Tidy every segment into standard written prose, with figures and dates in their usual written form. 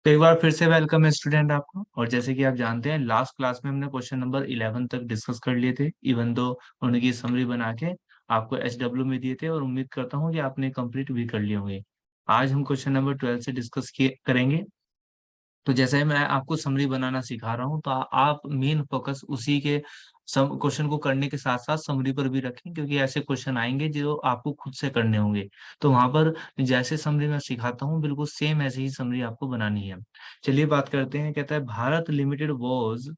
तो एक बार फिर से वेलकम है स्टूडेंट आपको। और जैसे कि आप जानते हैं लास्ट क्लास में हमने क्वेश्चन नंबर 11 तक डिस्कस कर लिए थे, इवन दो उनकी समरी बना के आपको एचडब्ल्यू में दिए थे, और उम्मीद करता हूँ कि आपने कंप्लीट भी कर लिए होंगे। आज हम क्वेश्चन नंबर 12 से डिस्कस किए करेंगे। तो जैसे मैं आपको समरी बनाना सिखा रहा हूँ, तो आप मेन फोकस उसी के क्वेश्चन को करने के साथ साथ समरी पर भी रखें, क्योंकि ऐसे क्वेश्चन आएंगे जो आपको खुद से करने होंगे। तो वहां पर जैसे समरी मैं सिखाता हूँ बिल्कुल सेम ऐसे ही समरी आपको बनानी है। चलिए बात करते हैं। कहता है Bharat limited was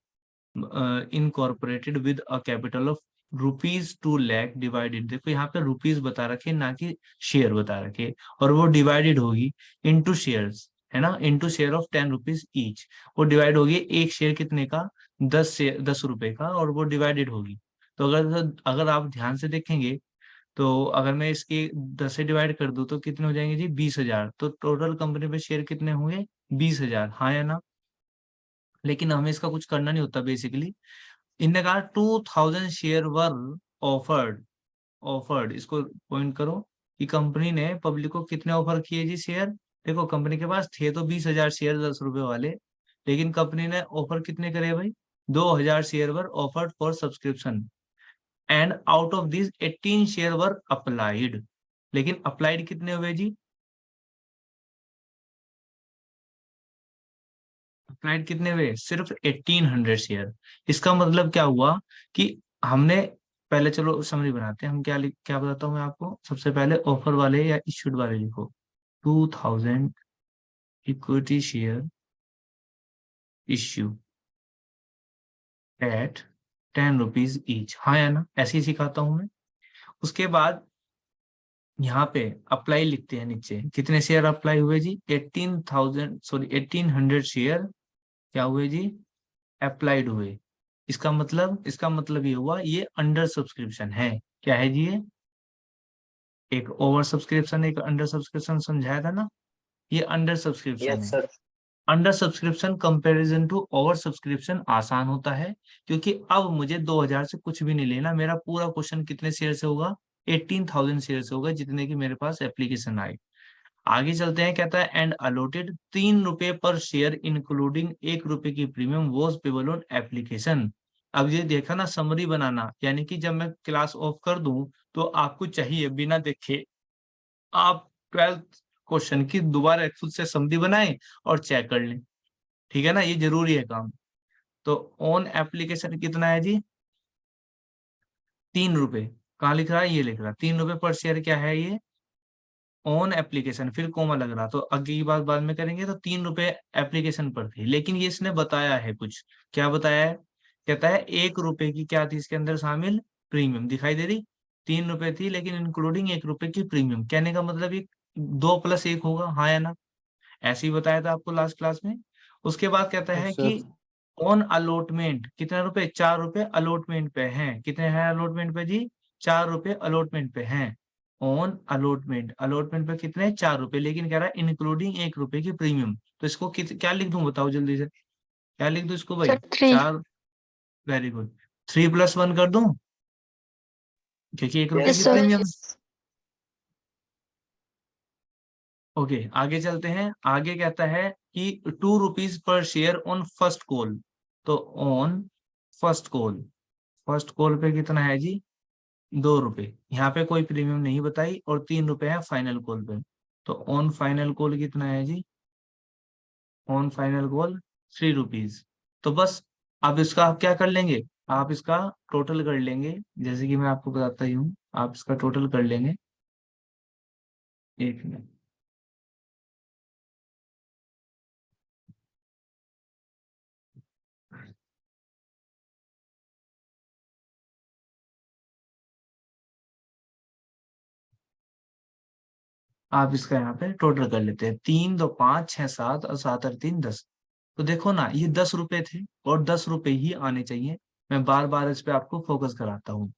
incorporated with a capital of ₹2 lakh divided. देखो यहाँ पे रुपीज बता रखे, ना कि शेयर बता रखे, और वो डिवाइडेड होगी इनटू शेयर्स, है ना, इनटू शेयर ऑफ ₹10 ईच। वो डिवाइड होगी एक शेयर कितने का, 10 रुपए का, और वो डिवाइडेड होगी। तो अगर अगर आप ध्यान से देखेंगे, तो अगर मैं इसके 10 से डिवाइड कर दूं तो कितने हो जाएंगे जी, 20,000। तो टोटल कंपनी पे शेयर कितने होंगे, 20,000, हाँ या ना। लेकिन हमें इसका कुछ करना नहीं होता बेसिकली। इनने कहा 2,000 शेयर वर ऑफर्ड। ऑफर्ड इसको पॉइंट करो कि कंपनी ने पब्लिक को कितने ऑफर किए जी शेयर। देखो कंपनी के पास थे तो 20,000 शेयर 10 रुपए वाले, लेकिन कंपनी ने ऑफर कितने करे भाई, 2,000 share were offered for subscription, and out of this 18 share were applied. लेकिन अप्लाइड कितने हुए जी, अप्लाइड कितने हुए, सिर्फ 1,800 शेयर। इसका मतलब क्या हुआ कि हमने, पहले चलो समरी बनाते हैं हम। क्या बताता हूँ मैं आपको। सबसे पहले ऑफर वाले या इश्यूड वाले लिखो। 2,000 equity share issue at ₹10 each, हाँ या ना, ऐसे ही सिखाता हूं मैं। उसके बाद यहाँ पे अप्लाई लिखते हैं नीचे, कितने शेयर अप्लाई हुए जी, 1,800 क्या हुए जी, अप्लाइड हुए। इसका मतलब ये हुआ ये अंडर सब्सक्रिप्शन है। क्या है जी ये, एक ओवर सब्सक्रिप्शन एक अंडर सब्सक्रिप्शन, समझाया था ना। ये अंडर सब्सक्रिप्शन यस है। Sir. Under subscription comparison to over subscription आसान होता है, क्योंकि अब मुझे 2,000 से कुछ भी नहीं लेना। मेरा पूरा क्वेश्चन कितने शेयर से होगा, 18,000 शेयर से होगा, जितने की मेरे पास एप्लीकेशन आए। आगे चलते हैं। कहता है एंड अलॉटेड ₹3 पर शेयर इंक्लूडिंग ₹1 की premium was payable on application. अब ये देखा ना, समरी बनाना, यानी कि जब मैं क्लास ऑफ कर दूं तो आपको चाहिए बिना देखे आप 12th क्वेश्चन की दोबारा खुद से समरी बनाएं और चेक कर लें। ठीक है ना, ये जरूरी है काम। तो ऑन एप्लीकेशन कितना है जी, ₹3। कहाँ लिख रहा है, ये लिख रहा है ₹3 पर शेयर। क्या है ये, ऑन एप्लीकेशन, फिर कोमा लग रहा, तो आगे की बात बाद में करेंगे। तो ₹3 एप्लीकेशन पर थे, लेकिन ये इसने बताया है कुछ। क्या बताया है, कहता है ₹1 की क्या थी इसके अंदर शामिल, प्रीमियम दिखाई दे रही। ₹3 थी, लेकिन इंक्लूडिंग ₹1 की प्रीमियम। कहने का मतलब ये 2+1 होगा, हाँ या ना। ऐसे ही बताया था आपको लास्ट क्लास में। उसके बाद कहता है यस कि सर। ऑन अलॉटमेंट कितने रुपए, ₹4 अलॉटमेंट पे हैं। कितने हैं अलॉटमेंट पे जी, ₹4 अलॉटमेंट पे हैं। ऑन अलॉटमेंट, अलॉटमेंट पे कितने, ₹4, लेकिन कह रहा है इंक्लूडिंग ₹1 की प्रीमियम। तो इसको क्या लिख दूं बताओ जल्दी से, क्या लिख दूं इसको भाई, सर 3। 4। Very good. 3+1 कर दूं, क्योंकि ₹1 यस यस की सर। सर। प्रीमियम। ओके आगे चलते हैं। आगे कहता है कि ₹2 पर शेयर ऑन फर्स्ट कॉल। तो on first call, first call पे कितना है जी, ₹2। यहाँ पे कोई प्रीमियम नहीं बताई, और ₹3 है फाइनल कॉल पे। तो ऑन फाइनल कॉल कितना है जी, ऑन फाइनल कॉल ₹3। तो बस, अब इसका आप क्या कर लेंगे, आप इसका टोटल कर लेंगे। जैसे कि मैं आपको बताता ही हूँ, आप इसका टोटल कर लेंगे। एक मिनट, आप इसका यहाँ पे टोटल कर लेते हैं। 3 2 5 6 7 और 7 और 3 10। तो देखो ना, ये ₹10 थे, और ₹10 ही आने चाहिए। मैं बार बार इस पे आपको फोकस कराता हूँ।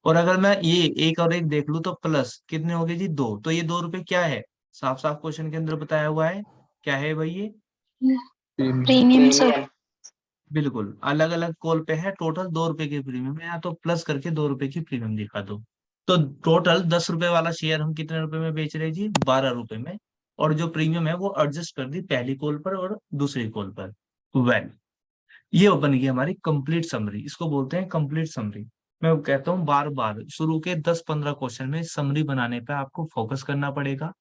और अगर मैं ये एक और एक देख लूँ तो प्लस कितने हो गए जी, 2। तो ये ₹2 क्या है, साफ साफ क्वेश्चन के अंदर बताया हुआ है। क्या है भाई ये, प्रीमियम सर। प्रीमियम। बिल्कुल अलग अलग कॉल पे है। टोटल ₹2 की प्रीमियम है, या तो प्लस करके ₹2 की प्रीमियम दिखा दो। तो टोटल ₹10 वाला शेयर हम कितने रुपए में बेच रहे हैं जी, ₹12 में। और जो प्रीमियम है वो एडजस्ट कर दी पहली कॉल पर और दूसरी कॉल पर। वेल, ये बन गई हमारी कंप्लीट समरी, इसको बोलते हैं कंप्लीट समरी। मैं वो कहता हूँ बार बार शुरू के 10-15 क्वेश्चन में समरी बनाने पे आपको फोकस करना पड़ेगा।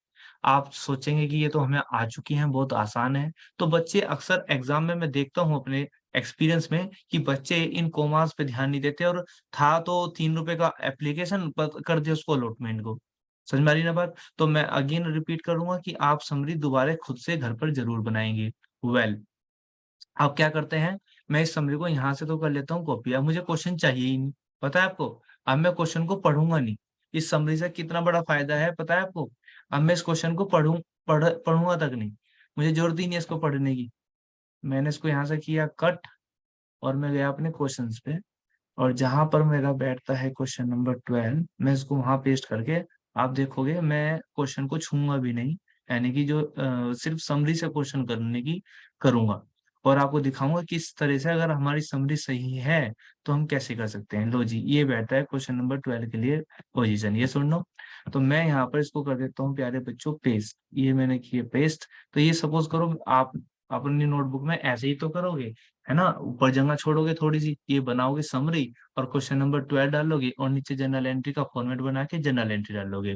आप सोचेंगे कि ये तो हमें आ चुकी हैं, बहुत आसान है। तो बच्चे अक्सर एग्जाम में, मैं देखता हूँ अपने एक्सपीरियंस में, कि बच्चे इन कोमास पे ध्यान नहीं देते, और था तो 3 रुपए का एप्लीकेशन कर दे उसको अलॉटमेंट को। समझ में आ रही ना बात? तो मैं अगेन रिपीट करूंगा कि आप समरी दोबारा खुद से घर पर जरूर बनाएंगे। वेल, अब क्या करते हैं, मैं इस समरी को यहाँ से तो कर लेता हूँ कॉपी। अब मुझे क्वेश्चन चाहिए ही नहीं, पता है आपको। अब मैं क्वेश्चन को पढ़ूंगा नहीं। इस समरी से कितना बड़ा फायदा है पता है आपको। अब मैं इस क्वेश्चन को पढ़ूंगा तक नहीं, मुझे जरूरत ही नहीं है इसको पढ़ने की। मैंने इसको यहाँ से किया कट, और मैं गया अपने क्वेश्चन पे, और जहां पर मेरा बैठता है क्वेश्चन नंबर 12, मैं इसको वहां पेस्ट करके, आप देखोगे मैं क्वेश्चन को छूंगा भी नहीं। यानी कि जो सिर्फ समरी से क्वेश्चन करने की करूंगा, और आपको दिखाऊंगा कि इस तरह से अगर हमारी समरी सही है तो हम कैसे कर सकते हैं। लो जी, ये बैठता है क्वेश्चन नंबर 12 के लिए पोजीशन, ये सुन लो। तो मैं यहाँ पर इसको कर देता हूँ प्यारे बच्चों पेस्ट, ये मैंने किए पेस्ट। तो ये सपोज करो आप अपनी नोटबुक में ऐसे ही तो करोगे, है ना, ऊपर जगह छोड़ोगे थोड़ी सी, ये बनाओगे समरी, और क्वेश्चन नंबर 12 डालोगे, और नीचे जनरल एंट्री का फॉर्मेट बना के जनरल एंट्री डालोगे।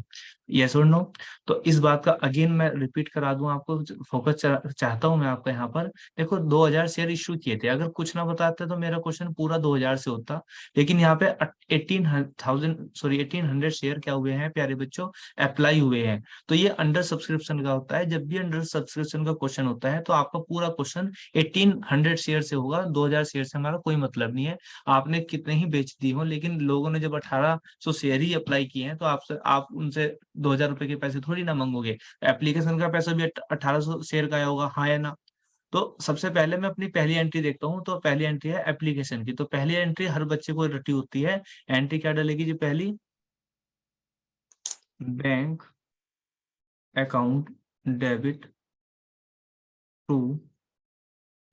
यस और नो? तो इस बात का अगेन मैं रिपीट करा दूं आपको, फोकस चाहता हूं मैं आपका यहाँ पर। देखो 2000 शेयर इश्यू किए थे, अगर कुछ ना बताते तो मेरा क्वेश्चन पूरा 2000 से होता। लेकिन यहाँ पे 1800 शेयर क्या हुए हैं प्यारे बच्चों, अप्लाई हुए हैं। तो ये अंडर सब्सक्रिप्शन का होता है। जब भी अंडर सब्सक्रिप्शन का क्वेश्चन होता है तो आपका पूरा क्वेश्चन 1800 शेयर से होगा, 2000 शेयर से हमारा कोई मतलब नहीं है। आपने कितने ही बेच दी हो, लेकिन लोगों ने जब 1800 शेयर ही अप्लाई किए हैं तो आप उनसे 2000 रुपए के पैसे थोड़ी ना मांगोगे। एप्लीकेशन का पैसा भी 1800 शेयर का आया होगा, हाँ या ना? तो सबसे पहले मैं अपनी पहली एंट्री देखता हूँ, तो पहली एंट्री है एप्लीकेशन की। तो पहली एंट्री हर बच्चे को रटी होती है। एंट्री क्या डलेगी जी पहली, bank account debit to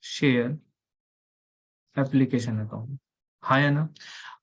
share application account, हाँ या ना?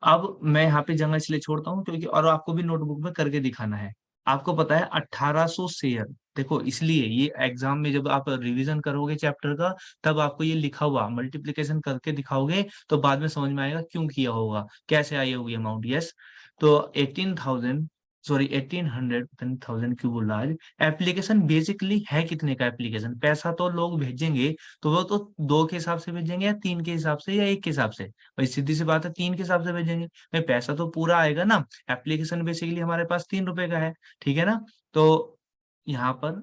अब मैं यहाँ पे जगह इसलिए छोड़ता हूँ क्योंकि, और आपको भी नोटबुक में करके दिखाना है। आपको पता है 1800 शेयर, देखो इसलिए ये एग्जाम में जब आप रिवीजन करोगे चैप्टर का, तब आपको ये लिखा हुआ मल्टीप्लिकेशन करके दिखाओगे, तो बाद में समझ में आएगा क्यों किया होगा, कैसे आई होगी अमाउंट। यस, तो 18,000, सॉरी 1800, 10,000 क्यों बोल रहा है। एप्लीकेशन बेसिकली है कितने का एप्लीकेशन, पैसा तो लोग भेजेंगे, तो वो तो 2 के हिसाब से भेजेंगे, या 3 के हिसाब से, या 1 के हिसाब से। भाई सीधी सी बात है, 3 के हिसाब से भेजेंगे। भाई पैसा तो पूरा आएगा ना। एप्लीकेशन बेसिकली हमारे पास 3 रुपए का है, ठीक है ना? तो यहाँ पर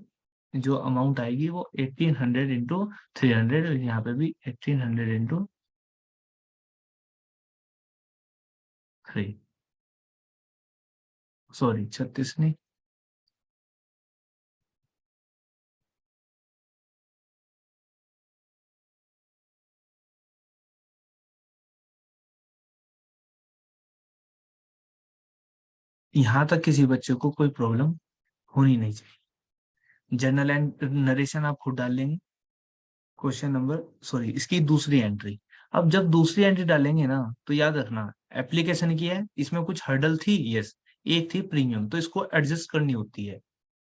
जो अमाउंट आएगी वो 1800 इंटू 300, यहाँ पे भी 1800 इंटू 3, सॉरी 36 नहीं, यहाँ तक किसी बच्चे को कोई प्रॉब्लम होनी नहीं चाहिए। जनरल एंड नरेशन आप खुद डाल लेंगे। क्वेश्चन नंबर, सॉरी इसकी दूसरी एंट्री। अब जब दूसरी एंट्री डालेंगे ना, तो याद रखना एप्लीकेशन की है, इसमें कुछ हर्डल थी, यस, एक थी प्रीमियम, तो इसको एडजस्ट करनी होती है,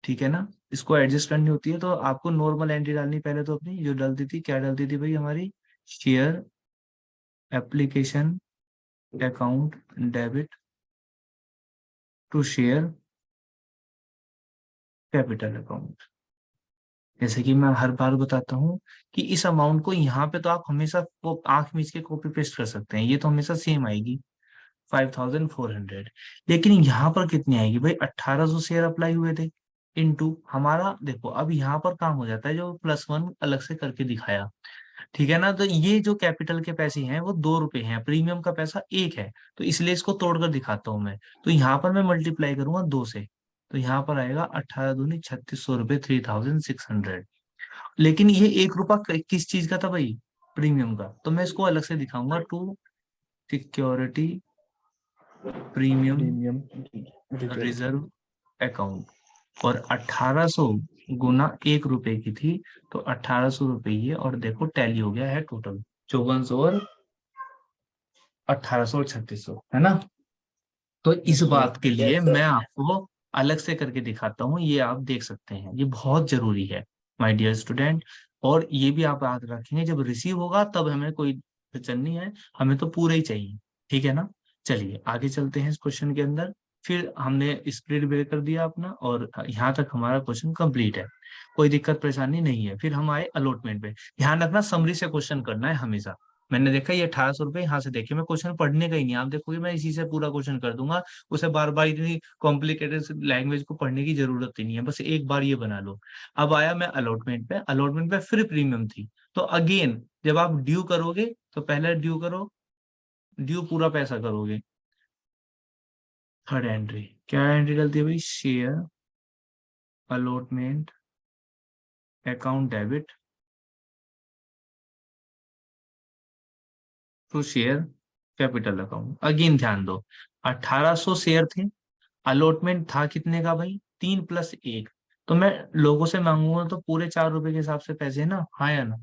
ठीक है ना? इसको एडजस्ट करनी होती है, तो आपको नॉर्मल एंट्री डालनी पहले, तो अपनी जो डलती थी, क्या डलती थी भाई हमारी, share application account debit to share capital account. जैसे कि मैं हर बार बताता हूँ कि इस अमाउंट को यहाँ पे तो आप हमेशा वो आंख मीच के कॉपी पेस्ट कर सकते हैं, ये तो हमेशा सेम आएगी 5400। लेकिन यहाँ पर कितनी आएगी भाई, 1800 शेयर अप्लाई हुए थे, इनटू हमारा, देखो अब यहाँ पर काम हो जाता है जो +1 अलग से करके दिखाया, ठीक है ना? तो ये जो कैपिटल के पैसे हैं वो 2 रुपए हैं, प्रीमियम का पैसा 1 है, तो इसलिए इसको तोड़कर दिखाता हूं मैं। तो यहाँ पर मैं मल्टीप्लाई करूंगा 2 से, तो यहाँ पर आएगा 18 दूनी 3600 रुपए, 3600। लेकिन ये 1 रुपया किस चीज का था भाई, प्रीमियम का, तो मैं इसको अलग से दिखाऊंगा, to security premium premium reserve. Reserve account. और 1800 गुना 1 रुपए की थी, तो 1800 रुपये ये, और देखो टैली हो गया है टोटल 5400 और 1800 और 3600, है ना? तो इस यस सर, बात के लिए मैं आपको अलग से करके दिखाता हूँ, ये आप देख सकते हैं, ये बहुत जरूरी है माय डियर स्टूडेंट। और ये भी आप याद रखेंगे, जब रिसीव होगा तब हमें कोई अड़चन नहीं है, हमें तो पूरा ही चाहिए, ठीक है ना। चलिए आगे चलते हैं इस क्वेश्चन के अंदर। फिर हमने स्प्लिट ब्रेक कर दिया अपना, और यहाँ तक हमारा क्वेश्चन कंप्लीट है, कोई दिक्कत परेशानी नहीं है। फिर हम आए अलॉटमेंट पे। ध्यान रखना समरी से क्वेश्चन करना है हमेशा। मैंने देखा ये 1800 रुपये यहाँ से देखिए, मैं क्वेश्चन पढ़ने का ही नहीं, आप देखोगे मैं इसी से पूरा क्वेश्चन कर दूंगा। उसे बार बार इतनी कॉम्प्लिकेटेड लैंग्वेज को पढ़ने की जरूरत ही नहीं है, बस एक बार ये बना लो। अब आया मैं अलॉटमेंट पे, अलॉटमेंट पे फिर प्रीमियम थी। तो अगेन जब आप ड्यू करोगे तो पहले ड्यू करो, ड्यू पूरा पैसा करोगे। थर्ड एंट्री क्या एंट्री डलती है भाई, share allotment account debit to share capital account. Again ध्यान दो, 1800 शेयर थे, अलॉटमेंट था कितने का भाई, 3+1। तो मैं लोगों से मांगूंगा तो पूरे 4 रुपए के हिसाब से पैसे ना, हाँ या ना।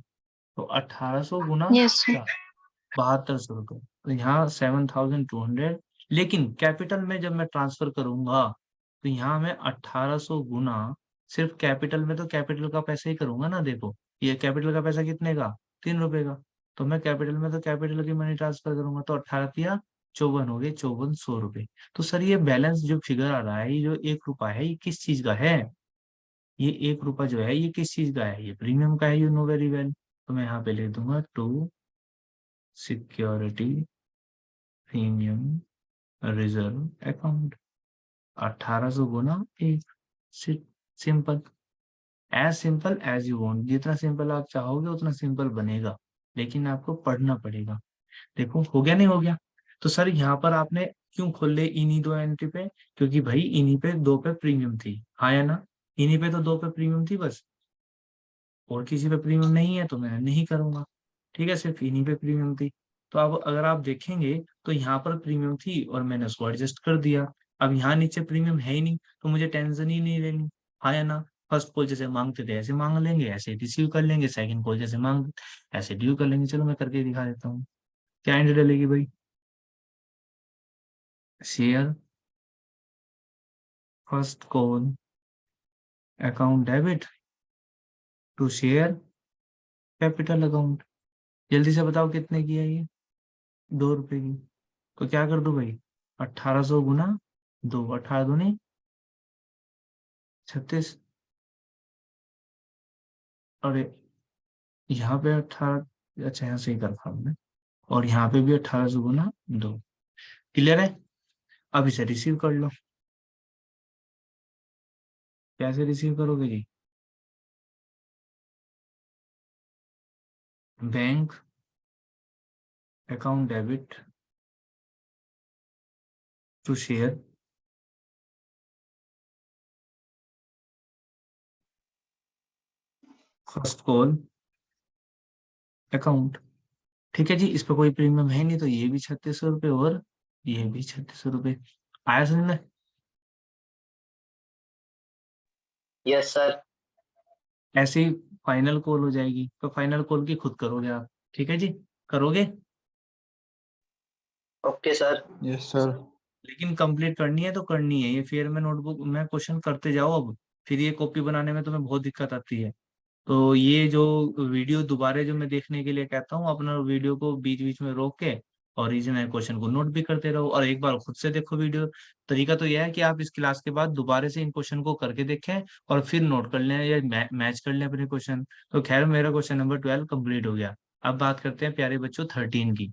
तो 1800 गुना Yes, sir. 4, 7200 रुपये। तो यहाँ 7200। लेकिन कैपिटल में जब मैं ट्रांसफर करूंगा तो यहाँ मैं 1800 गुना, सिर्फ कैपिटल में तो कैपिटल का पैसा ही करूंगा ना। देखो ये कैपिटल का पैसा कितने का, 3 रुपए का। तो मैं कैपिटल में तो कैपिटल की मनी ट्रांसफर करूंगा, तो 18 या 54 हो गए, 5400 रुपये। तो सर ये बैलेंस जो फिगर आ रहा है, ये जो 1 रुपया है, ये किस चीज का है, ये 1 रुपया जो है ये किस चीज का है, ये प्रीमियम का है, यू नो वेरी वेल। तो मैं यहाँ पे लिख दूंगा to security premium reserve account. 1800 गुना 1। Simple, as simple as you want, जितना सिंपल आप चाहोगे उतना सिंपल बनेगा, लेकिन आपको पढ़ना पड़ेगा। देखो हो गया नहीं हो गया। तो सर यहाँ पर आपने क्यों खोले इन्हीं 2 एंट्री पे, क्योंकि भाई इन्हीं पे 2 पे प्रीमियम थी, हाँ या ना। इन्हीं पे तो 2 पे प्रीमियम थी बस, और किसी पे प्रीमियम नहीं है तो मैं नहीं करूंगा, ठीक है, सिर्फ इन्हीं पे प्रीमियम थी। तो अब अगर आप देखेंगे तो यहाँ पर प्रीमियम थी और मैंने उसको एडजस्ट कर दिया। अब यहाँ नीचे प्रीमियम है ही नहीं, तो मुझे टेंशन ही नहीं लेनी, हाँ या ना। फर्स्ट कॉल जैसे मांगते थे ऐसे मांग लेंगे, ऐसे रिसीव कर लेंगे, सेकंड कॉल जैसे मांग ऐसे ड्यू कर लेंगे। चलो मैं करके दिखा देता हूँ, क्या एंट्री डलेगी भाई, share first call account debit to share capital account. जल्दी से बताओ कितने की है ये, 2 रुपए की। तो क्या कर दो भाई, 1800 गुना 2, 18 दूनी 36। और यहाँ पे 18, अच्छा यहाँ से ही कर रखा हमने, और यहाँ पे भी 1800 गुना 2। क्लियर है। अब इसे रिसीव कर लो। कैसे रिसीव करोगे जी, bank account debit to share first call account. ठीक है जी, इस पर कोई प्रीमियम है नहीं, तो ये भी 3600 रुपये और ये भी 3600 रुपये। आया समझ में। Yes sir. ऐसे ही फाइनल कॉल हो जाएगी, तो फाइनल कॉल की खुद करोगे आप, ठीक है जी, करोगे। Okay sir. Yes sir. लेकिन कंप्लीट करनी है तो करनी है, ये फिर में नोटबुक में क्वेश्चन करते जाओ अब, फिर ये कॉपी बनाने में तुम्हें बहुत दिक्कत आती है। तो ये जो वीडियो दोबारा जो मैं देखने के लिए कहता हूँ, अपना वीडियो को बीच बीच में रोक के और इस नए क्वेश्चन को नोट भी करते रहो, और एक बार खुद से देखो वीडियो। तरीका तो यह है कि आप इस क्लास के बाद दोबारा से इन क्वेश्चन को करके देखें और फिर नोट कर लें या मैच कर लें अपने क्वेश्चन। तो खैर मेरा क्वेश्चन नंबर 12 कंप्लीट हो गया। अब बात करते हैं प्यारे बच्चों 13 की।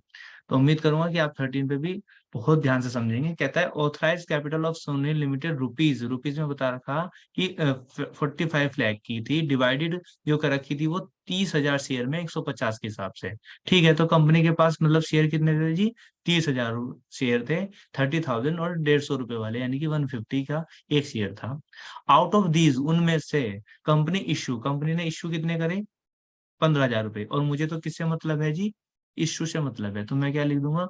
तो उम्मीद करूंगा कि आप 13 पे भी बहुत ध्यान से समझेंगे। कहता है authorised capital of Sony limited rupees, rupees में बता रखा कि 45 लाख की थी, डिवाइडेड जो कर रखी थी वो 30,000 शेयर में 150 के हिसाब से। ठीक है, तो कंपनी के पास मतलब शेयर कितने थे जी, 30,000 शेयर थे, 30,000 और 150 रुपए वाले, यानी कि 150 का एक शेयर था। आउट ऑफ दीज, उनमें से कंपनी ने इश्यू कितने करे, 15,000 रुपए। और मुझे तो किससे मतलब है जी, इश्यू से मतलब है, तो मैं क्या लिख दूंगा,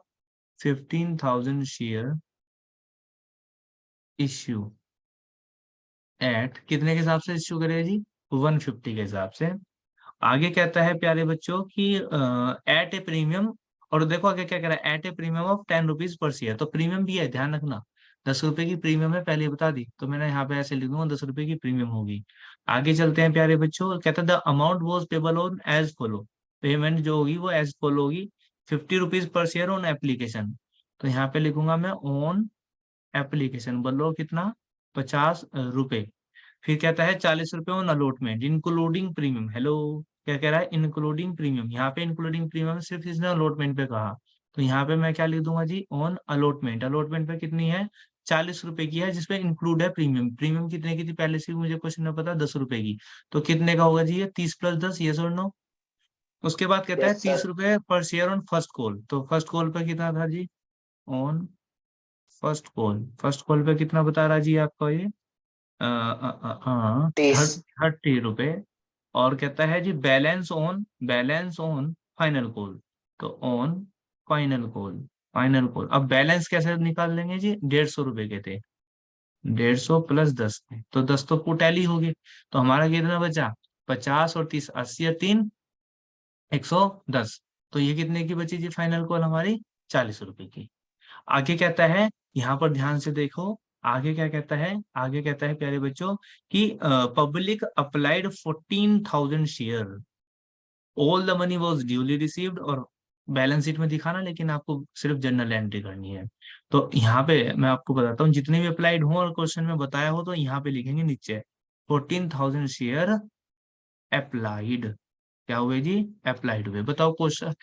15,000 शेयर इश्यू एट कितने के हिसाब से इश्यू करेगा जी, 150 के हिसाब से। आगे कहता है प्यारे बच्चों कि एट ए प्रीमियम, और देखो आगे क्या कह रहा है, at a premium of 10 rupees पर शेयर। तो प्रीमियम भी है, ध्यान रखना, 10 रुपए की प्रीमियम है, पहले ही बता दी, तो मैंने यहाँ पे ऐसे लिख दूंगा 10 रुपए की प्रीमियम होगी। आगे चलते हैं प्यारे बच्चों, कहता है the amount was payable on as follow, payment जो होगी वो एज फॉलो होगी, 50 रुपीज पर शेयर ऑन एप्लीकेशन। तो यहाँ पे लिखूंगा मैं ऑन एप्लीकेशन, बोलो कितना, 50 रुपए। फिर कहता है 40 रुपए on allotment including premium. Hello, क्या कह रहा है, इंक्लूडिंग प्रीमियम, यहाँ पे इंक्लूडिंग प्रीमियम सिर्फ इसने अलॉटमेंट पे कहा, तो यहाँ पे मैं क्या लिख दूंगा जी, ऑन अलॉटमेंट। अलॉटमेंट पे कितनी है, 40 रुपए की है, जिसपे इंक्लूड है प्रीमियम। प्रीमियम कितने की थी पहले से ही मुझे क्वेश्चन में पता, 10 रुपए की। तो कितने का होगा जी ये, 30 + 10, यस और नो। उसके बाद कहता है यस सर। 30 रुपए पर शेयर ऑन फर्स्ट कॉल, तो फर्स्ट कॉल पे कितना था जी, on first call, first call पे कितना बता रहा है जी आपका ये, 30। 30 रुपए। और कहता है जी बैलेंस ऑन फाइनल कॉल, तो on final call, final call. अब बैलेंस कैसे निकाल लेंगे जी, 150 रुपए के थे, 150 + 10 थे, तो 10 तो टैली हो गए। तो हमारा कितना बचा, 50 और 30, 80 और 3, 110। तो ये कितने की बची जी फाइनल कॉल हमारी, 40 रुपए की। आगे कहता है, यहाँ पर ध्यान से देखो, आगे क्या कहता है, आगे कहता है प्यारे बच्चों कि public applied 14,000 share, all the money was duly received, और बैलेंस शीट में दिखाना, लेकिन आपको सिर्फ जनरल एंट्री करनी है। तो यहाँ पे मैं आपको बताता हूँ, जितने भी अप्लाइड हो और क्वेश्चन में बताया हो, तो यहाँ पे लिखेंगे नीचे 14,000 शेयर अप्लाइड, क्या हुए जी, अप्लाइड हुए। बताओ क्वेश्चन,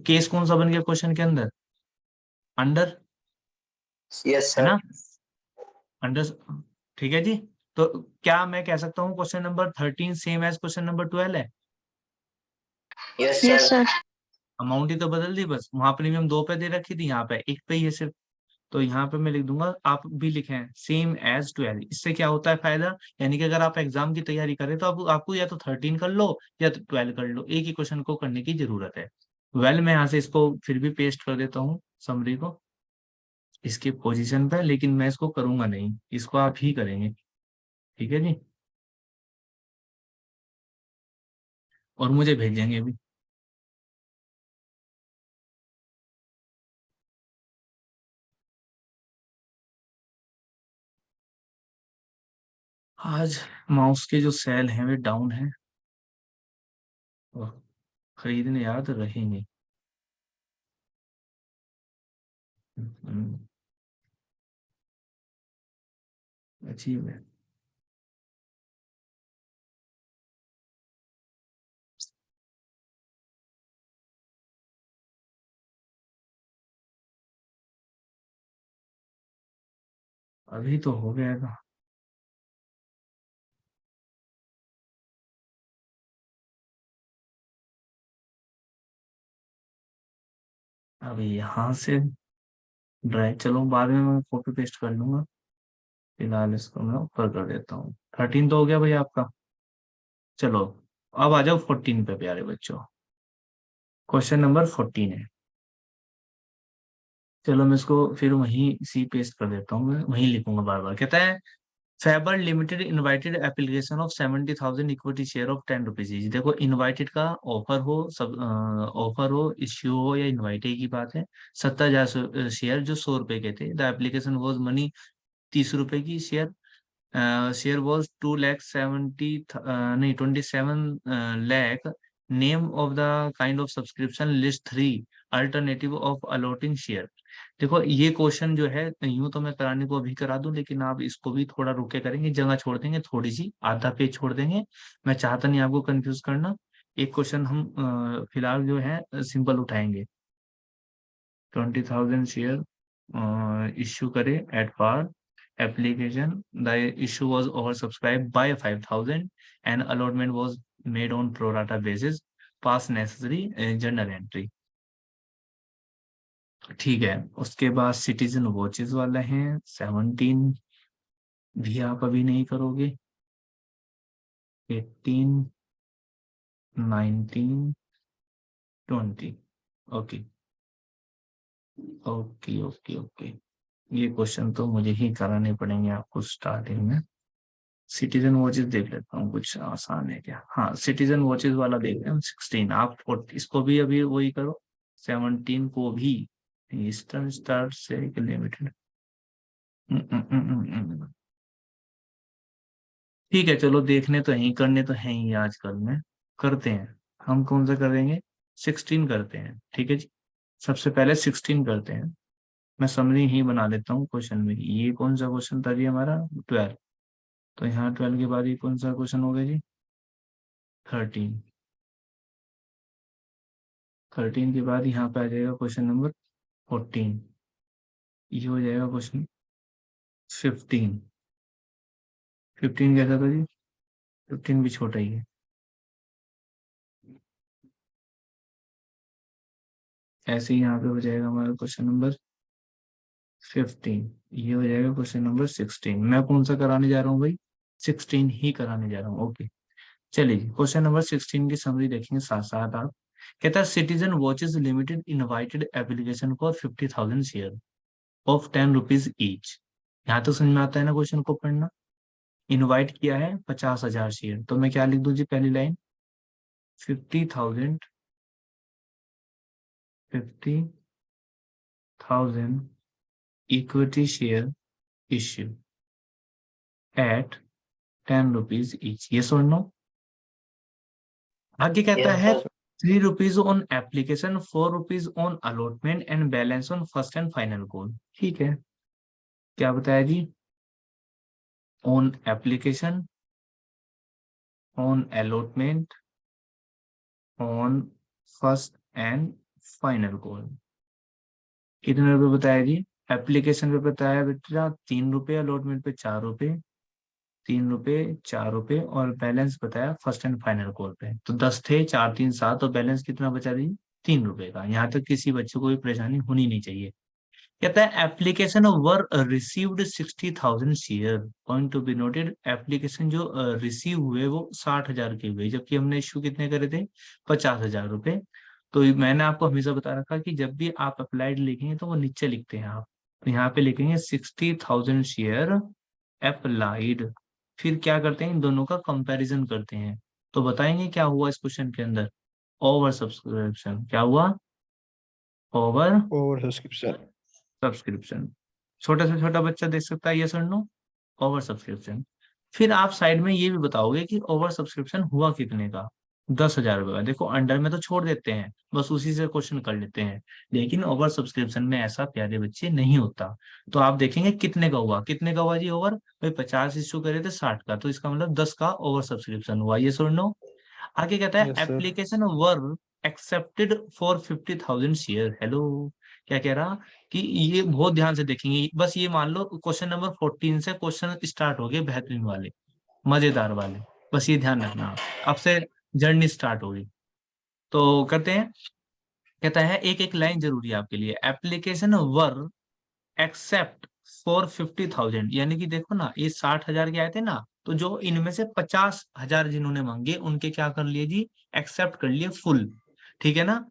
केस कौन सा बन गया क्वेश्चन के अंदर, अंडर, यस है सर। ना, अंडर, ठीक है जी। तो क्या मैं कह सकता हूँ question number 13 same as question number 12 है, यस Yes, सर। sir. अमाउंट ही तो बदल दी बस, वहां प्रीमियम 2 पे दे रखी थी, यहाँ पे 1 पे ही है सिर्फ। तो यहाँ पे मैं लिख दूंगा, आप भी लिखें सेम एज 12। इससे क्या होता है फायदा, यानी कि अगर आप एग्जाम की तैयारी करें, तो आपको या तो 13 कर लो या तो 12 कर लो, एक ही क्वेश्चन को करने की जरूरत है। वेल, मैं यहाँ से इसको फिर भी पेस्ट कर देता हूँ समरी को इसकी पोजीशन पे, लेकिन मैं इसको करूंगा नहीं, इसको आप ही करेंगे, ठीक है जी, और मुझे भेजेंगे भी। आज माउस के जो सेल हैं वे डाउन हैं, और खरीदने याद रहेंगे। हम्म, अजीब है। अभी तो हो गया था। अभी यहाँ से ड्राइव, चलो बाद में मैं कॉपी पेस्ट कर लूंगा, फिलहाल इसको मैं ऊपर कर देता हूँ। 13 तो हो गया भाई आपका। चलो, अब आ जाओ 14 पे प्यारे बच्चों, क्वेश्चन नंबर 14 है। चलो मैं इसको फिर वहीं सी पेस्ट कर देता हूँ, मैं वहीं लिखूंगा बार बार। कहता है Faber limited invited application of 70,000 equity share of 10 rupees. देखो, इनवाइटेड का ऑफर हो, सब ऑफर हो, इश्यू हो, या इनवाइटेड की बात है, 70,000 शेयर जो 100 रुपए के थे। द एप्लीकेशन वॉज मनी, 30 रुपए की शेयर, शेयर वॉज 2,70,000, नहीं 27 lakh. Name of the kind of subscription list 3 alternative of allotting share. देखो, ये क्वेश्चन जो है, यूं तो मैं कराने को अभी करा दूं, लेकिन आप इसको भी थोड़ा रुके करेंगे, जगह छोड़ देंगे थोड़ी सी, आधा पेज छोड़ देंगे। मैं चाहता नहीं आपको कंफ्यूज करना। एक क्वेश्चन हम फिलहाल जो है सिंपल उठाएंगे। 20,000 शेयर इश्यू करे at par application, the issue was oversubscribed by 5,000 and allotment was made on pro rata basis, pass necessary journal entry। ठीक है, उसके बाद सिटीजन वॉचेस वाला है, 17 भी आप अभी नहीं करोगे, 18, 19, 20। ओके ओके ओके ओके, ये क्वेश्चन तो मुझे ही कराने पड़ेंगे आपको स्टार्टिंग में। सिटीजन वॉचेस देख लेता हूँ, कुछ आसान है क्या, हाँ सिटीजन वॉचेस वाला देख रहे हैं। 16 आप इसको भी अभी वही करो, 17 को भी ईस्टर्न स्टार से लिमिटेड, ठीक है, चलो देखने तो हैं, करने तो हैं ही आजकल में, करते हैं। हम कौन सा करेंगे? 16 करते हैं, ठीक है जी। सबसे पहले 16 करते हैं। मैं समरी ही बना देता हूँ क्वेश्चन में। ये कौन सा क्वेश्चन था जी हमारा? 12। तो यहाँ 12 के बाद ये कौन सा क्वेश्चन हो गया जी? 13। 13 के बाद यहाँ पे आ जाएगा क्वेश्चन नंबर 14। ये हो जाएगा क्वेश्चन 15। 15 कैसा था जी? 15 भी छोटा ही है। ऐसे ही यहाँ पे हो जाएगा हमारा क्वेश्चन नंबर 15। ये हो जाएगा क्वेश्चन नंबर 16। मैं कौन सा कराने जा रहा हूँ भाई? 16 ही कराने जा रहा हूँ। ओके, चलिए जी, क्वेश्चन नंबर 16 की समरी देखेंगे साथ साथ आप। कहता है citizen watches limited invited application for 50,000 share of 10 rupees each. यहाँ तो समझ में आता है ना क्वेश्चन को पढ़ना? इनवाइट किया है 50,000 शेयर, तो मैं क्या लिख दूं जी पहली line? 50,000 equity share issue at 10 rupees each. ये सुन लो। आगे कहता Yes, है sir. 3 rupees on application, 4 rupees on allotment and balance on first and final call. ठीक है, क्या बताया जी? On application, on allotment, on first and final call. कितने रुपए बताया जी? एप्लीकेशन पे बताया बेटा 3 रुपए, अलॉटमेंट पे 4 रुपए, 3 रुपए, 4 रुपए, और बैलेंस बताया फर्स्ट एंड फाइनल कॉल पे। तो 10 थे, 4 3 7, और बैलेंस कितना बचा दी? 3 रुपए का। यहाँ तक किसी बच्चे को भी परेशानी होनी नहीं चाहिए। कहता है application were received 60,000 share. Point to be noted, application जो रिसीव हुए वो 60,000 के हुए, जबकि हमने इश्यू कितने करे थे? 50,000 रुपए। तो मैंने आपको हमेशा बता रखा कि जब भी आप अप्लाइड लिखेंगे तो वो नीचे लिखते हैं आप। तो यहाँ पे लिखेंगे 60,000 शेयर अप्लाइड। फिर क्या करते हैं? इन दोनों का कंपैरिजन करते हैं। तो बताएंगे क्या हुआ इस क्वेश्चन के अंदर? Over subscription. क्या हुआ? Over over subscription. सब्सक्रिप्शन। छोटा से छोटा बच्चा देख सकता है, ये सर नो, ओवर सब्सक्रिप्शन। फिर आप साइड में ये भी बताओगे कि ओवर सब्सक्रिप्शन हुआ कितने का? 10,000 रुपए का। देखो अंडर में तो छोड़ देते हैं, बस उसी से क्वेश्चन कर लेते हैं, लेकिन ओवर सब्सक्रिप्शन में ऐसा प्यारे बच्चे नहीं होता। तो आप देखेंगे कितने का हुआ, कितने का हुआ जी ओवर? भाई 50 इश्यू करे थे 60 का, तो इसका मतलब 10 का ओवर सब्सक्रिप्शन हुआ। ये सुन लो। आगे कहता है yes sir. Application were accepted for 50,000 share. Hello, क्या कह रहा? कि ये बहुत ध्यान से देखेंगे, बस ये मान लो क्वेश्चन नंबर 14 से क्वेश्चन स्टार्ट हो गए, बेहतरीन वाले, मजेदार वाले। बस ये ध्यान रखना, अब से जर्नी स्टार्ट होगी। तो करते हैं। कहता है एक एक लाइन जरूरी है आपके लिए। एप्लीकेशन वर एक्सेप्ट फॉर 50,000, यानी कि देखो ना, ये 60,000 के आए थे ना, तो जो इनमें से 50,000 जिन्होंने मांगे उनके क्या कर लिए जी? एक्सेप्ट कर लिए फुल। ठीक है ना?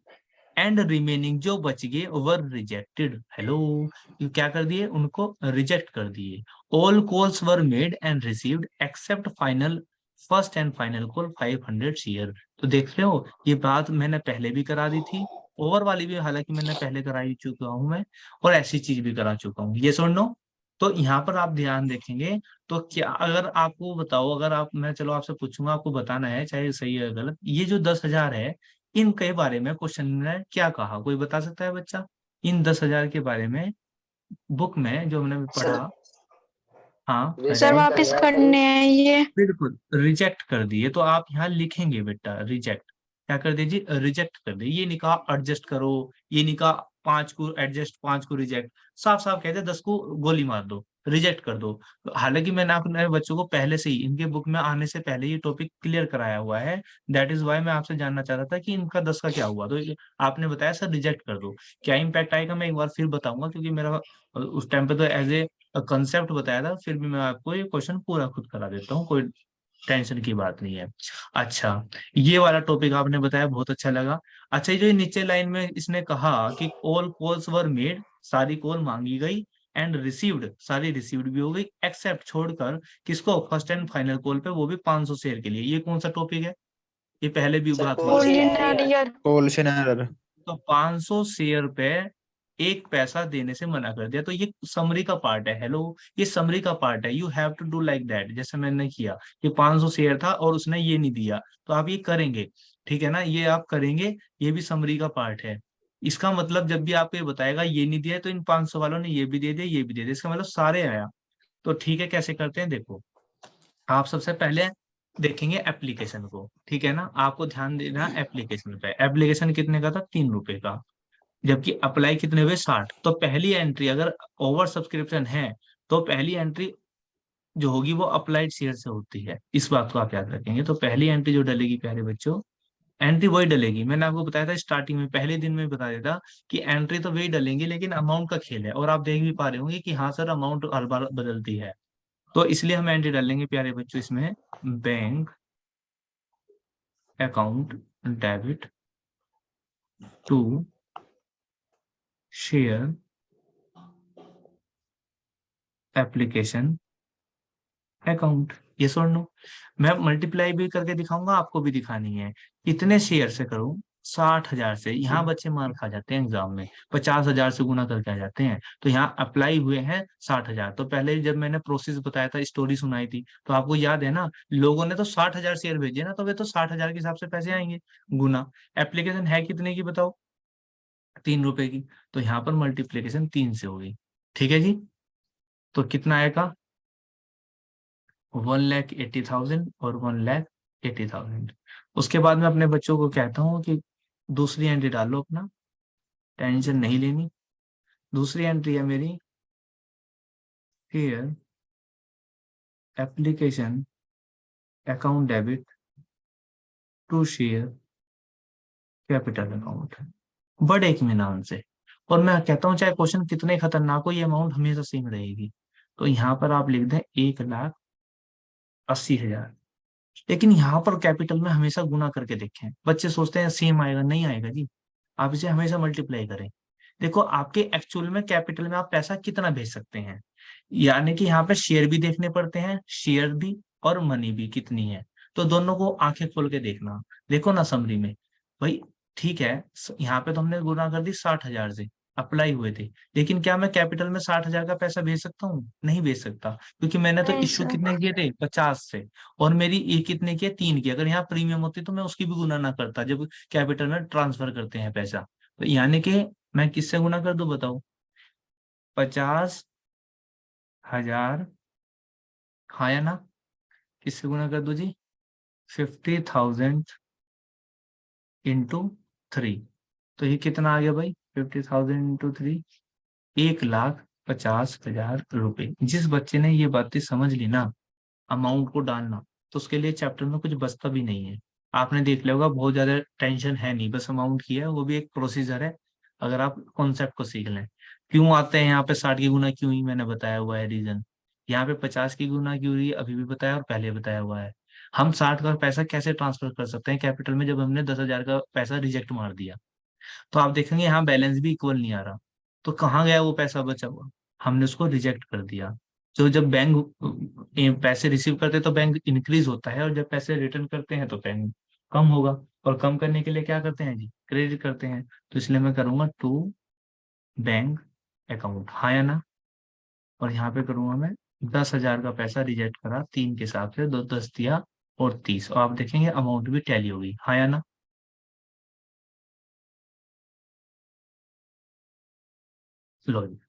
एंड रिमेनिंग जो बच गए वर रिजेक्टेड। हेलो, ये क्या कर दिए? उनको रिजेक्ट कर दिए। All calls were made and received accept final, first and final call 500 share. तो देख रहे हो, ये बात मैंने पहले भी करा दी थी। ओवर वाली भी हालांकि मैंने पहले कराई चुका हूं मैं, और ऐसी चीज भी करा चुका हूँ। ये सुन लो। तो यहाँ पर आप ध्यान देखेंगे, तो क्या अगर आपको बताओ, अगर आप, मैं चलो आपसे पूछूंगा, आपको बताना है चाहे सही है गलत, ये जो 10,000 है, इनके बारे में क्वेश्चन ने क्या कहा? कोई बता सकता है बच्चा? इन 10,000 के बारे में बुक में जो हमने सर, पढ़ा। हाँ सर बताइए। वापस करने हैं ये। बिल्कुल रिजेक्ट कर दिए, तो आप यहाँ लिखेंगे बेटा रिजेक्ट। क्या कर दीजिए? रिजेक्ट कर दिए। ये नहीं कहा एडजस्ट करो, ये नहीं कहा 5 को एडजस्ट, 5 को रिजेक्ट। साफ साफ कहते 10 को गोली मार दो, रिजेक्ट कर दो। हालांकि मैंने अपने बच्चों को पहले से ही इनके बुक में आने से पहले ये टॉपिक क्लियर कराया हुआ है। दैट इज वाई मैं आपसे जानना चाह रहा था कि इनका 10 का क्या हुआ। तो आपने बताया सर रिजेक्ट कर दो। क्या इम्पैक्ट आएगा मैं एक बार फिर बताऊंगा, क्योंकि मेरा उस टाइम पे तो एज ए कंसेप्ट बताया था, फिर भी मैं आपको ये क्वेश्चन पूरा खुद करा देता हूँ, कोई टेंशन की बात नहीं है। अच्छा, ये वाला टॉपिक आपने बताया, बहुत अच्छा लगा। अच्छा, ये जो नीचे लाइन में इसने कहा कि ऑल कॉल्स वर मेड, सारी कॉल मांगी गई, एंड रिसीव्ड, सारी रिसीव्ड भी हो गई, एक्सेप्ट छोड़कर, किसको? फर्स्ट एंड फाइनल कॉल पे, वो भी 500 शेयर के लिए। ये कौन सा टॉपिक है? ये पहले भी सर बात हुई कॉल थी। से ओरिजिनल ईयर। कॉल से एरर। तो 500 शेयर पे एक पैसा देने से मना कर दिया। तो ये समरी का पार्ट है। हेलो, ये समरी का पार्ट है। You have to do like that, जैसे मैंने किया कि 500 शेयर था और उसने ये नहीं दिया, तो आप ये करेंगे। ठीक है ना, ये आप करेंगे। ये भी समरी का पार्ट है। इसका मतलब जब भी आपको ये बताएगा ये नहीं दिया, तो इन 500 वालों ने ये भी दे दिया, ये भी दे दिया, इसका मतलब सारे आया। तो ठीक है, कैसे करते हैं देखो। आप सबसे पहले देखेंगे एप्लीकेशन को। ठीक है ना, आपको ध्यान देना एप्लीकेशन पे। एप्लीकेशन कितने का था? 3 रुपए का। जबकि अप्लाई कितने हुए? 60। तो पहली एंट्री अगर ओवर सब्सक्रिप्शन है, तो पहली एंट्री जो होगी वो अप्लाइड शेयर से होती है। इस बात को आप याद रखेंगे। तो पहली एंट्री जो डलेगी प्यारे बच्चों, एंट्री वही डलेगी। मैंने आपको बताया था स्टार्टिंग में, पहले दिन में बता देता कि एंट्री तो वही डलेंगी, लेकिन अमाउंट का खेल है। और आप देख भी पा रहे होंगे कि हाँ सर, अमाउंट हर बार बदलती है। तो इसलिए हम एंट्री डालेंगे प्यारे बच्चों इसमें, bank account debit to share application account. ये सुन लो, मैं मल्टीप्लाई भी करके दिखाऊंगा, आपको भी दिखानी है। कितने शेयर से करूं? 60,000 से। यहाँ बच्चे मार खा जाते हैं एग्जाम में, 50,000 से गुना करके आ जाते हैं। तो यहाँ अप्लाई हुए हैं 60,000। तो पहले जब मैंने प्रोसेस बताया था, स्टोरी सुनाई थी, तो आपको याद है ना, लोगों ने तो 60,000 शेयर भेजे ना, तो वे तो 60,000 के हिसाब से पैसे आएंगे गुना। एप्लीकेशन है कितने की बताओ? 3 रुपए की। तो यहाँ पर मल्टीप्लीकेशन 3 से होगी। ठीक है जी। तो कितना आएगा? 1,80,000 और 1,80,000। उसके बाद मैं अपने बच्चों को कहता हूँ कि दूसरी एंट्री डालो अपना, टेंशन नहीं लेनी। दूसरी एंट्री है मेरी, share application account debit to share capital account, बड़े इत्मीनान से। और मैं कहता हूँ चाहे क्वेश्चन कितने खतरनाक हो, ये अमाउंट हमेशा सेम रहेगी। तो यहाँ पर आप लिख दें 1,80,000। लेकिन यहाँ पर कैपिटल में हमेशा गुना करके देखें। बच्चे सोचते हैं सेम आएगा, नहीं आएगा जी। आप इसे हमेशा मल्टीप्लाई करें। देखो, आपके एक्चुअल में कैपिटल में आप पैसा कितना भेज सकते हैं, यानी कि यहाँ पे शेयर भी देखने पड़ते हैं, शेयर भी और मनी भी कितनी है। तो दोनों को आंखें खोल के देखना। देखो ना समरी में, भाई ठीक है, यहाँ पे तो हमने गुना कर दी 60,000 से, अप्लाई हुए थे। लेकिन क्या मैं कैपिटल में 60,000 का पैसा भेज सकता हूँ? नहीं भेज सकता, क्योंकि मैंने तो नहीं इश्यू सर। कितने किए थे? 50 से। और मेरी ये कितने की है? 3 की। अगर यहाँ प्रीमियम होती तो मैं उसकी भी गुना ना करता, जब कैपिटल में ट्रांसफर करते हैं पैसा। तो यानी कि मैं किससे गुना कर दूं बताओ? 50,000, हाँ या ना? किससे गुना कर दो जी? 50,000 इंटू 3। तो ये कितना आ गया भाई? 50,000 इंटू 3, 1,50,000 रुपए। जिस बच्चे ने ये बातें समझ ली ना, अमाउंट को डालना, तो उसके लिए चैप्टर में कुछ बचता भी नहीं है। आपने देख लिया होगा, बहुत ज्यादा टेंशन है नहीं, बस अमाउंट की है, वो भी एक प्रोसीजर है। अगर आप कॉन्सेप्ट को सीख लें। क्यों आते हैं यहाँ पे 60 की गुना क्यों, ही मैंने बताया हुआ है रीजन। यहाँ पे 50 की गुना क्यों हुई, अभी भी बताया और पहले बताया हुआ है। हम 60 का पैसा कैसे ट्रांसफर कर सकते हैं कैपिटल में, जब हमने 10,000 का पैसा रिजेक्ट मार दिया। तो आप देखेंगे यहाँ बैलेंस भी इक्वल नहीं आ रहा। तो कहाँ गया वो पैसा बचा हुआ? हमने उसको रिजेक्ट कर दिया। तो जब बैंक पैसे रिसीव करते हैं तो बैंक इंक्रीज होता है, और जब पैसे रिटर्न करते हैं तो बैंक कम होगा। और कम करने के लिए क्या करते हैं जी? क्रेडिट करते हैं। तो इसलिए मैं करूंगा टू बैंक अकाउंट, हाँ या ना? और यहाँ पे करूंगा मैं 10,000 का पैसा रिजेक्ट करा, 3 के हिसाब से, दो 10 दिया और 30, और आप देखेंगे अमाउंट भी टैली होगी, हाँ या ना? लो जी।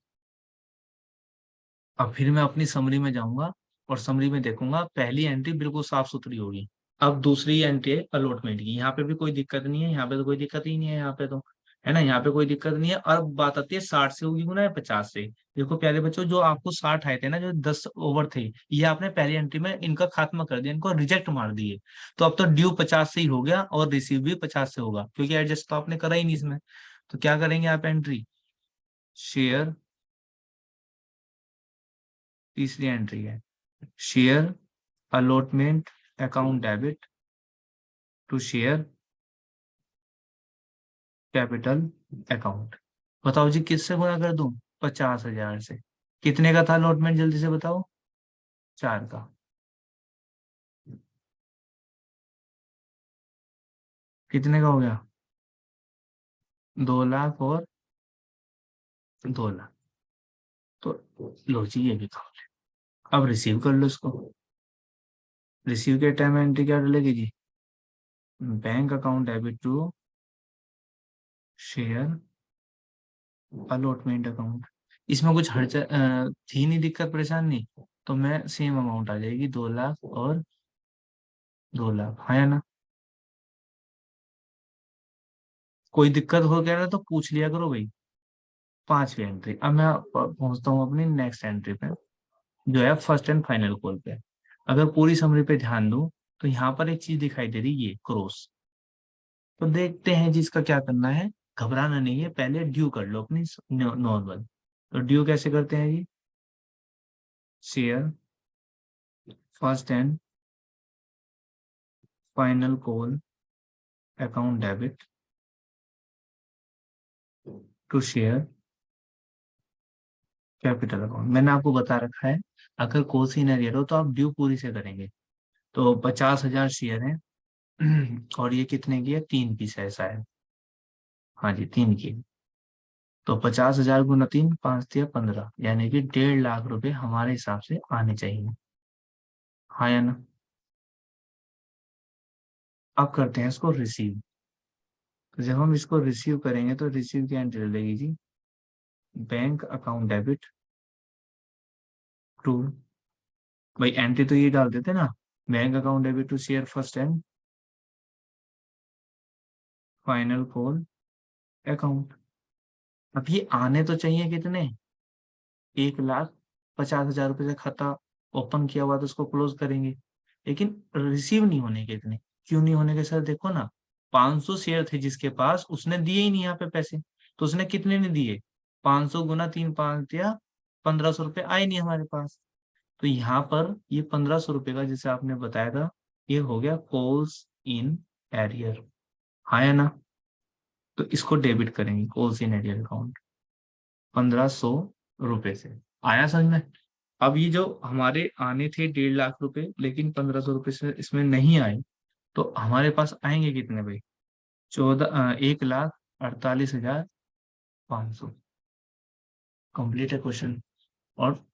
अब फिर मैं अपनी समरी में जाऊंगा, और समरी में देखूंगा पहली एंट्री बिल्कुल साफ सुथरी होगी। अब दूसरी एंट्री है अलॉटमेंट की। यहाँ पे भी कोई दिक्कत नहीं है, यहाँ पे तो कोई दिक्कत ही नहीं है, यहाँ पे तो है ना, यहाँ पे कोई दिक्कत नहीं है। और अब बात आती है 60 से होगी गुना या 50 से। देखो प्यारे बच्चों, जो आपको 60 आए थे ना, जो 10 ओवर थे, ये आपने पहली एंट्री में इनका खात्मा कर दिया, इनको रिजेक्ट मार दिए। तो अब तो ड्यू 50 से ही हो गया, और रिसीव भी 50 से होगा, क्योंकि एडजस्ट तो आपने करा ही नहीं इसमें। तो क्या करेंगे आप? एंट्री शेयर, तीसरी एंट्री है share allotment account debit to share capital account. बताओ जी, किससे गुणा कर दूं? 50,000 से। कितने का था अलॉटमेंट, जल्दी से बताओ? 4 का। कितने का हो गया? 2 लाख और 2 लाख। तो लो जी ये भी काम है। अब रिसीव कर लो इसको। रिसीव के टाइम एंट्री क्या डलेगी जी? Bank account debit to share allotment account. इसमें कुछ थी नहीं दिक्कत परेशानी, तो मैं सेम अमाउंट आ जाएगी 2 लाख और 2 लाख, हाँ या ना? कोई दिक्कत हो गया ना तो पूछ लिया करो भाई। 5वीं एंट्री। अब मैं पहुंचता हूँ अपनी नेक्स्ट एंट्री पे, जो है फर्स्ट एंड फाइनल कॉल पे। अगर पूरी समरी पे ध्यान दूं तो यहाँ पर एक चीज दिखाई दे रही है, ये क्रॉस। तो देखते हैं जी इसका क्या करना है। घबराना नहीं है, पहले ड्यू कर लो अपनी नॉर्मल। तो ड्यू कैसे करते हैं जी? Share first and final call account debit to share capital account. मैंने आपको बता रखा है, अगर कॉल सीनियर हो तो आप ड्यू पूरी से करेंगे। तो 50,000 शेयर है और ये कितने की है? 3 पीस ऐसा है। हाँ जी 3 की। तो 50,000 गुना 3, 5 या 15, यानी कि 1.5 लाख रुपए हमारे हिसाब से आने चाहिए, हाँ या ना? अब करते हैं इसको रिसीव। तो जब हम इसको रिसीव करेंगे तो रिसीव की एंट्री लगेगी जी, बैंक अकाउंट डेबिट टू, भाई एंट्री तो ये डाल देते ना, bank account debit to share first and final call account. अब ये आने तो चाहिए कितने? 1,50,000 रुपये से खाता ओपन किया हुआ तो उसको क्लोज करेंगे, लेकिन रिसीव नहीं होने के इतने। क्यों नहीं होने के सर? देखो ना, 500 शेयर थे जिसके पास, उसने दिए ही नहीं यहाँ पे पैसे। तो उसने कितने ने दिए? 500 गुना 3, 5 या 1,500 रुपये आए नहीं हमारे पास। तो यहाँ पर ये 1,500 रुपये का जैसे आपने बताया था, ये हो गया कॉल्स इन एरियर, हाँ या ना? तो इसको डेबिट करेंगे कॉल्स इन एरियर अकाउंट 1,500 रुपये से। आया समझ में? अब ये जो हमारे आने थे 1.5 लाख रुपए, लेकिन 1,500 रुपये से इसमें नहीं आए, तो हमारे पास आएंगे कितने भाई? 1,48,500। कंप्लीट है क्वेश्चन। और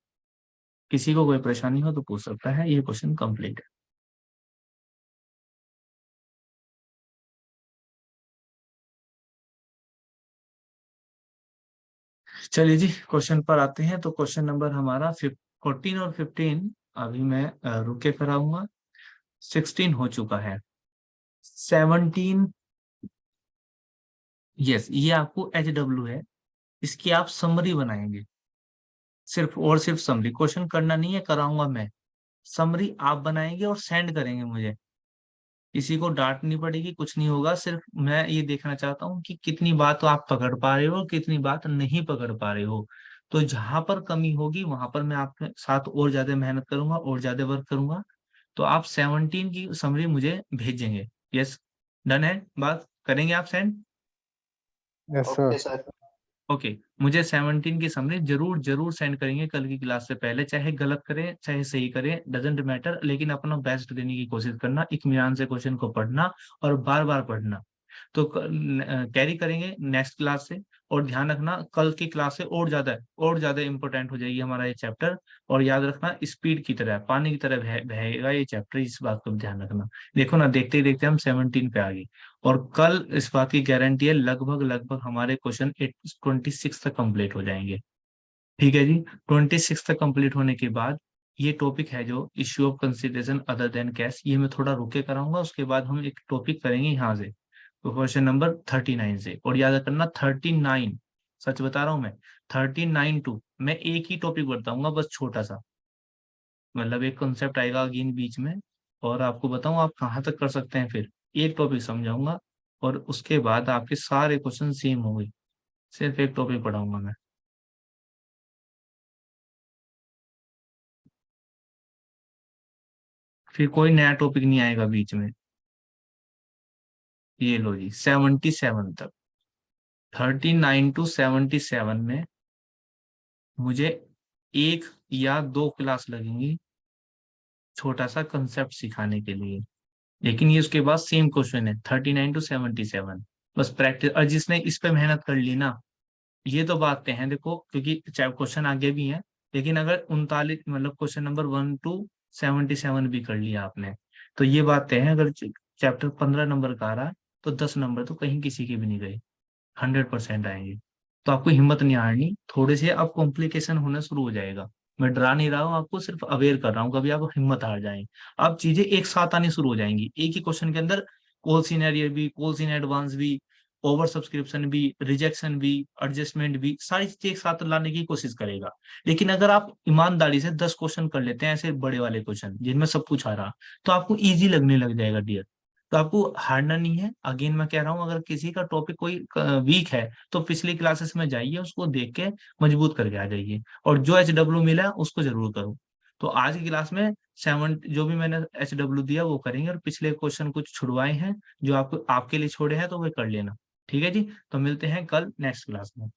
किसी को कोई परेशानी हो तो पूछ सकता है, ये क्वेश्चन कंप्लीट है। चलिए जी क्वेश्चन पर आते हैं। तो क्वेश्चन नंबर हमारा 14 और 15 अभी मैं रुक के कराऊंगा। 16 हो चुका है। 17, यस ये आपको HW है, इसकी आप समरी बनाएंगे। सिर्फ और सिर्फ समरी, क्वेश्चन करना नहीं है, कराऊंगा मैं। समरी आप बनाएंगे और सेंड करेंगे मुझे। किसी को डांटनी पड़ेगी, कुछ नहीं होगा, सिर्फ मैं ये देखना चाहता हूँ कि कितनी बात तो आप पकड़ पा रहे हो, कितनी बात नहीं पकड़ पा रहे हो। तो जहां पर कमी होगी वहां पर मैं आपके साथ और ज्यादा मेहनत करूंगा और ज्यादा वर्क करूंगा। तो आप 17 की समरी मुझे भेजेंगे। यस, डन है, बात करेंगे आप send. Yes okay sir. Sir. Okay, मुझे 17 की समरी जरूर जरूर सेंड करेंगे कल की क्लास से पहले, चाहे गलत करें चाहे सही करें, डजेंट मैटर, लेकिन अपना बेस्ट देने की कोशिश करना, इत्मीनान से क्वेश्चन को पढ़ना और बार बार पढ़ना। तो कैरी करेंगे नेक्स्ट क्लास से। और ध्यान रखना कल की क्लास से और ज्यादा इंपॉर्टेंट हो जाएगी हमारा ये चैप्टर। और याद रखना स्पीड की तरह, पानी की तरह बहेगा ये चैप्टर, इस बात को ध्यान रखना। देखो ना, देखते ही देखते हम 17 पे आ गए। और कल इस बात की गारंटी है, लगभग लगभग हमारे क्वेश्चन 26 तक कंप्लीट हो जाएंगे। ठीक है जी। 26 तक कंप्लीट होने के बाद ये टॉपिक है जो issue of consideration other than cash, ये मैं थोड़ा रुके कराऊंगा। उसके बाद हम एक टॉपिक करेंगे यहाँ से, तो क्वेश्चन नंबर 39 से। और याद करना 39, सच बता रहा हूँ मैं, 39 टू मैं एक ही टॉपिक बताऊंगा, बस छोटा सा, मतलब एक कॉन्सेप्ट आएगा अगेन बीच में। और आपको बताऊं आप कहाँ तक कर सकते हैं फिर। एक टॉपिक समझाऊंगा और उसके बाद आपके सारे क्वेश्चन सेम होंगे, सिर्फ एक टॉपिक पढ़ाऊंगा मैं। फिर कोई नया टॉपिक नहीं आएगा बीच में। ये लो जी 77 तक, 39 to 77 में मुझे 1 या 2 क्लास लगेंगी छोटा सा कंसेप्ट सिखाने के लिए। लेकिन ये उसके बाद सेम क्वेश्चन है 39 to 77। बस प्रैक्टिस, और जिसने इस पे मेहनत कर ली ना, ये तो बातें हैं देखो, क्योंकि क्वेश्चन आगे भी हैं, लेकिन अगर 39 मतलब क्वेश्चन नंबर 1 to 77 भी कर लिया आपने, तो ये बातें हैं, अगर चैप्टर 15 नंबर का आ रहा है तो 10 नंबर तो कहीं किसी के भी नहीं गए, 100% आएंगे। तो आपको हिम्मत नहीं हारनी, थोड़े से अब कॉम्प्लिकेशन होना शुरू हो जाएगा। मैं डरा नहीं रहा हूँ आपको, सिर्फ अवेयर कर रहा हूँ, कभी आप हिम्मत हार जाएं। अब चीजें एक साथ आनी शुरू हो जाएंगी एक ही क्वेश्चन के अंदर, कॉल्स इन एरियर भी, कॉल्स इन एडवांस भी, ओवर सब्सक्रिप्शन भी, रिजेक्शन भी, एडजस्टमेंट भी, सारी चीजें एक साथ लाने की कोशिश करेगा। लेकिन अगर आप ईमानदारी से 10 क्वेश्चन कर लेते हैं ऐसे बड़े वाले क्वेश्चन जिनमें सब कुछ आ रहा, तो आपको इजी लगने लग जाएगा डियर। तो आपको हारना नहीं है। अगेन मैं कह रहा हूँ, अगर किसी का टॉपिक कोई वीक है तो पिछली क्लासेस में जाइए, उसको देख के मजबूत करके आ जाइए, और जो HW मिला है उसको जरूर करो। तो आज की क्लास में 7 जो भी मैंने HW दिया वो करेंगे, और पिछले क्वेश्चन कुछ छुड़वाए हैं जो आपको आपके लिए छोड़े हैं तो वो कर लेना। ठीक है जी, तो मिलते हैं कल नेक्स्ट क्लास में।